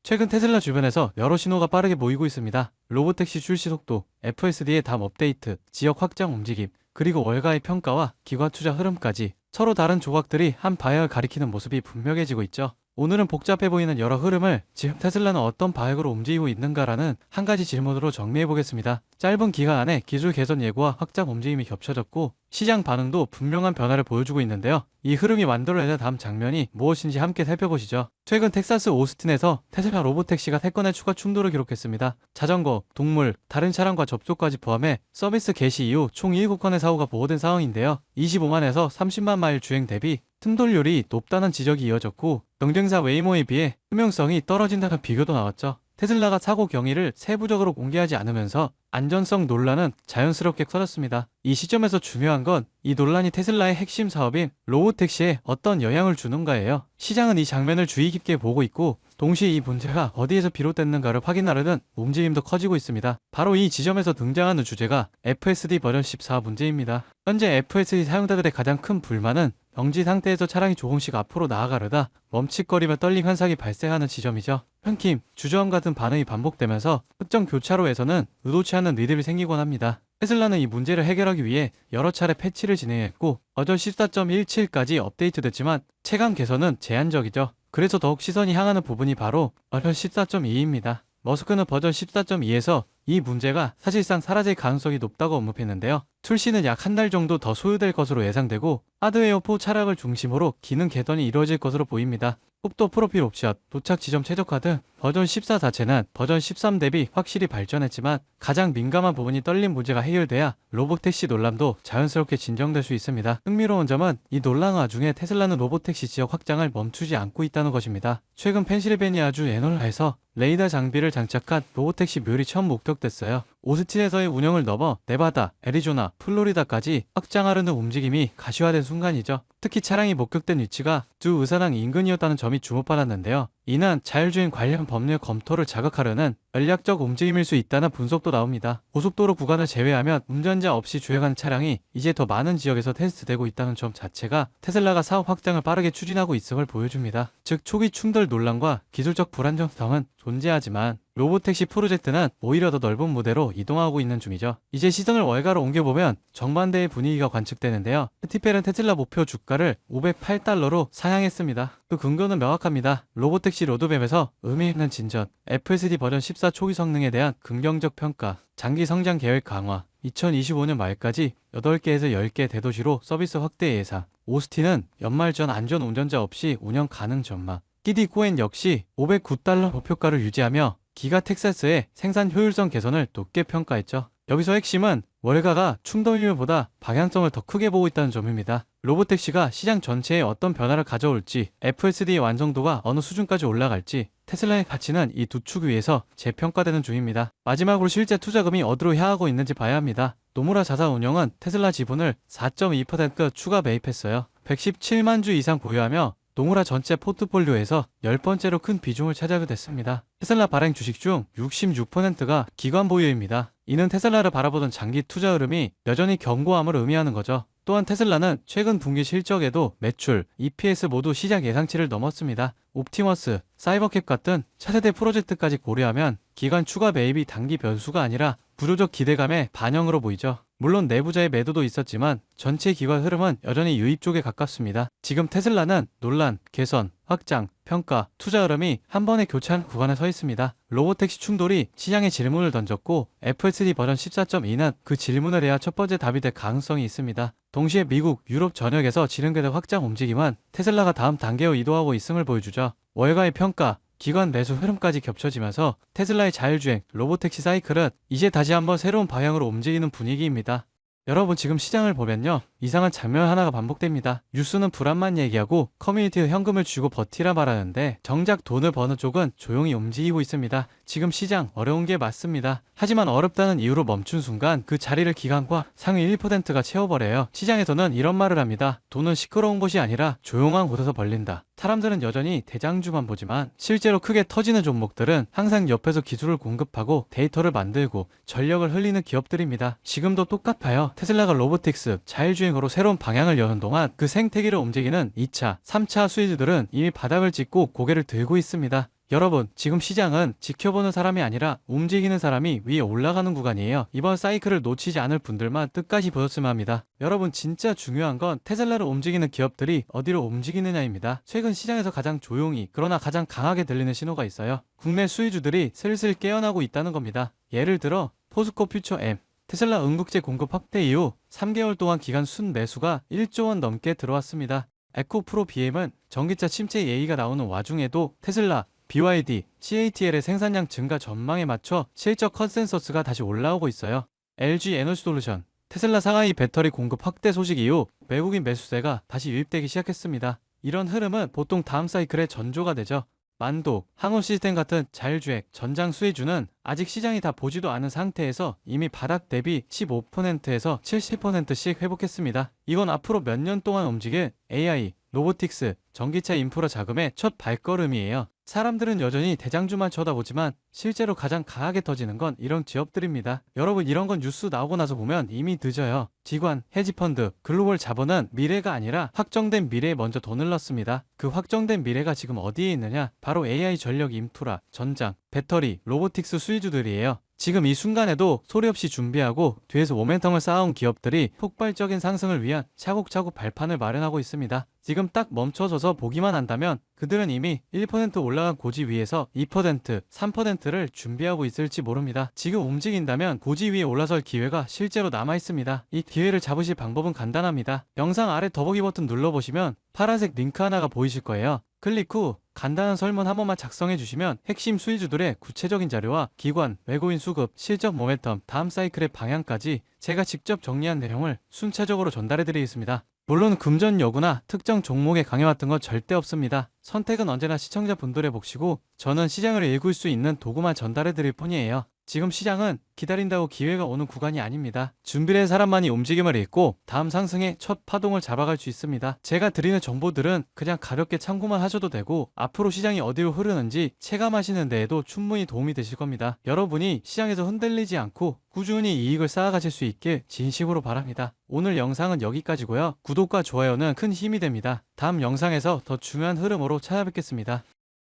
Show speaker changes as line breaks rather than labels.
최근 테슬라 주변에서 여러 신호가 빠르게 모이고 있습니다. 로보택시 출시 속도, FSD의 다음 업데이트, 지역 확장 움직임, 그리고 월가의 평가와 기관 투자 흐름까지 서로 다른 조각들이 한 방향을 가리키는 모습이 분명해지고 있죠. 오늘은 복잡해 보이는 여러 흐름을 지금 테슬라는 어떤 방향으로 움직이고 있는가라는 한 가지 질문으로 정리해 보겠습니다. 짧은 기간 안에 기술 개선 예고와 확장 움직임이 겹쳐졌고 시장 반응도 분명한 변화를 보여주고 있는데요. 이 흐름이 만들어내는 다음 장면이 무엇인지 함께 살펴보시죠. 최근 텍사스 오스틴에서 테슬라 로보택시가 3건의 추가 충돌을 기록했습니다. 자전거, 동물, 다른 차량과 접촉까지 포함해 서비스 개시 이후 총 7건의 사고가 보고된 상황인데요. 25만에서 30만 마일 주행 대비 충돌률이 높다는 지적이 이어졌고 경쟁사 웨이모에 비해 투명성이 떨어진다는 비교도 나왔죠. 테슬라가 사고 경위를 세부적으로 공개하지 않으면서 안전성 논란은 자연스럽게 커졌습니다. 이 시점에서 중요한 건 이 논란이 테슬라의 핵심 사업인 로보택시에 어떤 영향을 주는가예요. 시장은 이 장면을 주의 깊게 보고 있고 동시에 이 문제가 어디에서 비롯됐는가를 확인하려는 움직임도 커지고 있습니다. 바로 이 지점에서 등장하는 주제가 FSD 버전 14 문제입니다. 현재 FSD 사용자들의 가장 큰 불만은 정지 상태에서 차량이 조금씩 앞으로 나아가려다 멈칫거리며 떨림 현상이 발생하는 지점이죠. 끊김, 주저함 같은 반응이 반복되면서 특정 교차로에서는 의도치 않은 리듬이 생기곤 합니다. 테슬라는 이 문제를 해결하기 위해 여러 차례 패치를 진행했고 버전 14.17까지 업데이트됐지만 체감 개선은 제한적이죠. 그래서 더욱 시선이 향하는 부분이 바로 버전 14.2입니다. 머스크는 버전 14.2에서 이 문제가 사실상 사라질 가능성이 높다고 언급했는데요. 출시는 약 한 달 정도 더 소요될 것으로 예상되고 하드웨어 포 차량을 중심으로 기능 개선이 이루어질 것으로 보입니다. 속도 프로필 옵션, 도착 지점 최적화 등 버전 14 자체는 버전 13 대비 확실히 발전했지만 가장 민감한 부분이 떨림 문제가 해결돼야 로보택시 논란도 자연스럽게 진정될 수 있습니다. 흥미로운 점은 이 논란 와중에 테슬라는 로보택시 지역 확장을 멈추지 않고 있다는 것입니다. 최근 펜실베니아주 에놀라에서 레이더 장비를 장착한 로보택시 묘리 처음 목격됐어요. 오스틴에서의 운영을 넘어 네바다, 애리조나, 플로리다까지 확장하려는 움직임이 가시화된 순간이죠. 특히 차량이 목격된 위치가 두 의사당 인근이었다는 점이 주목받았는데요. 이는 자율주행 관련 법률 검토를 자극하려는 전략적 움직임일 수 있다는 분석도 나옵니다. 고속도로 구간을 제외하면 운전자 없이 주행하는 차량이 이제 더 많은 지역에서 테스트되고 있다는 점 자체가 테슬라가 사업 확장을 빠르게 추진하고 있음을 보여줍니다. 즉 초기 충돌 논란과 기술적 불안정성은 존재하지만 로보택시 프로젝트는 오히려 더 넓은 무대로 이동하고 있는 중이죠. 이제 시선을 월가로 옮겨보면 정반대의 분위기가 관측되는데요. 티펠은 테슬라 목표 주가를 508달러로 상향했습니다. 그 근거는 명확합니다. 로보택시 로드맵에서 의미 있는 진전, FSD 버전 14 초기 성능에 대한 긍정적 평가, 장기 성장 계획 강화, 2025년 말까지 8개에서 10개 대도시로 서비스 확대 예상, 오스틴은 연말 전 안전 운전자 없이 운영 가능 전망, 키디 코엔 역시 509달러 목표가를 유지하며 기가 텍사스의 생산 효율성 개선을 높게 평가했죠. 여기서 핵심은 월가가 충돌률보다 방향성을 더 크게 보고 있다는 점입니다. 로보택시가 시장 전체에 어떤 변화를 가져올지, FSD의 완성도가 어느 수준까지 올라갈지 테슬라의 가치는 이 두 축 위에서 재평가되는 중입니다. 마지막으로 실제 투자금이 어디로 향하고 있는지 봐야 합니다. 노무라 자산운용은 테슬라 지분을 4.2% 추가 매입했어요. 117만 주 이상 보유하며 노무라 전체 포트폴리오에서 10번째로 큰 비중을 차지하게 됐습니다. 테슬라 발행 주식 중 66%가 기관 보유입니다. 이는 테슬라를 바라보던 장기 투자 흐름이 여전히 견고함을 의미하는 거죠. 또한 테슬라는 최근 분기 실적에도 매출, EPS 모두 시장 예상치를 넘었습니다. 옵티머스, 사이버캡 같은 차세대 프로젝트까지 고려하면 기관 추가 매입이 단기 변수가 아니라 부조적 기대감의 반영으로 보이죠. 물론 내부자의 매도도 있었지만 전체 기관 흐름은 여전히 유입 쪽에 가깝습니다. 지금 테슬라는 논란, 개선, 확장, 평가, 투자 흐름이 한 번에 교차하는 구간에 서 있습니다. 로보택시 충돌이 시장에 질문을 던졌고 FSD 버전 14.2는 그 질문에 대한 첫 번째 답이 될 가능성이 있습니다. 동시에 미국, 유럽 전역에서 진행되는 확장 움직임은 테슬라가 다음 단계로 이동하고 있음을 보여주죠. 월가의 평가, 기관 매수 흐름까지 겹쳐지면서 테슬라의 자율주행, 로보택시 사이클은 이제 다시 한번 새로운 방향으로 움직이는 분위기입니다. 여러분 지금 시장을 보면요. 이상한 장면 하나가 반복됩니다. 뉴스는 불안만 얘기하고 커뮤니티에 현금을 주고 버티라 말하는데 정작 돈을 버는 쪽은 조용히 움직이고 있습니다. 지금 시장 어려운 게 맞습니다. 하지만 어렵다는 이유로 멈춘 순간 그 자리를 기관과 상위 1%가 채워버려요. 시장에서는 이런 말을 합니다. 돈은 시끄러운 곳이 아니라 조용한 곳에서 벌린다. 사람들은 여전히 대장주만 보지만 실제로 크게 터지는 종목들은 항상 옆에서 기술을 공급하고 데이터를 만들고 전력을 흘리는 기업들입니다. 지금도 똑같아요. 테슬라가 로보틱스, 자율주행으로 새로운 방향을 여는 동안 그 생태계를 움직이는 2차, 3차 수혜주들은 이미 바닥을 찍고 고개를 들고 있습니다. 여러분, 지금 시장은 지켜보는 사람이 아니라 움직이는 사람이 위에 올라가는 구간이에요. 이번 사이클을 놓치지 않을 분들만 끝까지 보셨으면 합니다. 여러분, 진짜 중요한 건 테슬라를 움직이는 기업들이 어디로 움직이느냐입니다. 최근 시장에서 가장 조용히 그러나 가장 강하게 들리는 신호가 있어요. 국내 수혜주들이 슬슬 깨어나고 있다는 겁니다. 예를 들어 포스코 퓨처 M, 테슬라 응급제 공급 확대 이후 3개월 동안 기간 순매수가 1조 원 넘게 들어왔습니다. 에코프로 BM은 전기차 침체 예의가 나오는 와중에도 테슬라, BYD, CATL의 생산량 증가 전망에 맞춰 실적 컨센서스가 다시 올라오고 있어요. LG 에너지솔루션, 테슬라 상하이 배터리 공급 확대 소식 이후 외국인 매수세가 다시 유입되기 시작했습니다. 이런 흐름은 보통 다음 사이클의 전조가 되죠. 만도, 항우시스템 같은 자율주행, 전장 수혜주는 아직 시장이 다 보지도 않은 상태에서 이미 바닥 대비 15%에서 70%씩 회복했습니다. 이건 앞으로 몇 년 동안 움직일 AI, 로보틱스, 전기차 인프라 자금의 첫 발걸음이에요. 사람들은 여전히 대장주만 쳐다보지만 실제로 가장 강하게 터지는 건 이런 기업들입니다. 여러분, 이런 건 뉴스 나오고 나서 보면 이미 늦어요. 기관, 헤지펀드, 글로벌 자본은 미래가 아니라 확정된 미래에 먼저 돈을 넣습니다. 그 확정된 미래가 지금 어디에 있느냐? 바로 AI 전력 인프라, 전장, 배터리, 로보틱스 수혜주들이에요. 지금 이 순간에도 소리 없이 준비하고 뒤에서 모멘텀을 쌓아온 기업들이 폭발적인 상승을 위한 차곡차곡 발판을 마련하고 있습니다. 지금 딱 멈춰서서 보기만 한다면 그들은 이미 1% 올라간 고지 위에서 2%, 3%를 준비하고 있을지 모릅니다. 지금 움직인다면 고지 위에 올라설 기회가 실제로 남아 있습니다. 이 기회를 잡으실 방법은 간단합니다. 영상 아래 더보기 버튼 눌러보시면 파란색 링크 하나가 보이실 거예요. 클릭 후 간단한 설문 한 번만 작성해 주시면 핵심 수혜주들의 구체적인 자료와 기관, 외국인 수급, 실적 모멘텀, 다음 사이클의 방향까지 제가 직접 정리한 내용을 순차적으로 전달해 드리겠습니다. 물론 금전 여부나 특정 종목에 강해왔던 건 절대 없습니다. 선택은 언제나 시청자분들의 몫이고 저는 시장을 읽을 수 있는 도구만 전달해 드릴 뿐이에요. 지금 시장은 기다린다고 기회가 오는 구간이 아닙니다. 준비된 사람만이 움직임을 읽고 다음 상승의 첫 파동을 잡아갈 수 있습니다. 제가 드리는 정보들은 그냥 가볍게 참고만 하셔도 되고 앞으로 시장이 어디로 흐르는지 체감하시는 데에도 충분히 도움이 되실 겁니다. 여러분이 시장에서 흔들리지 않고 꾸준히 이익을 쌓아가실 수 있길 진심으로 바랍니다. 오늘 영상은 여기까지고요. 구독과 좋아요는 큰 힘이 됩니다. 다음 영상에서 더 중요한 흐름으로 찾아뵙겠습니다.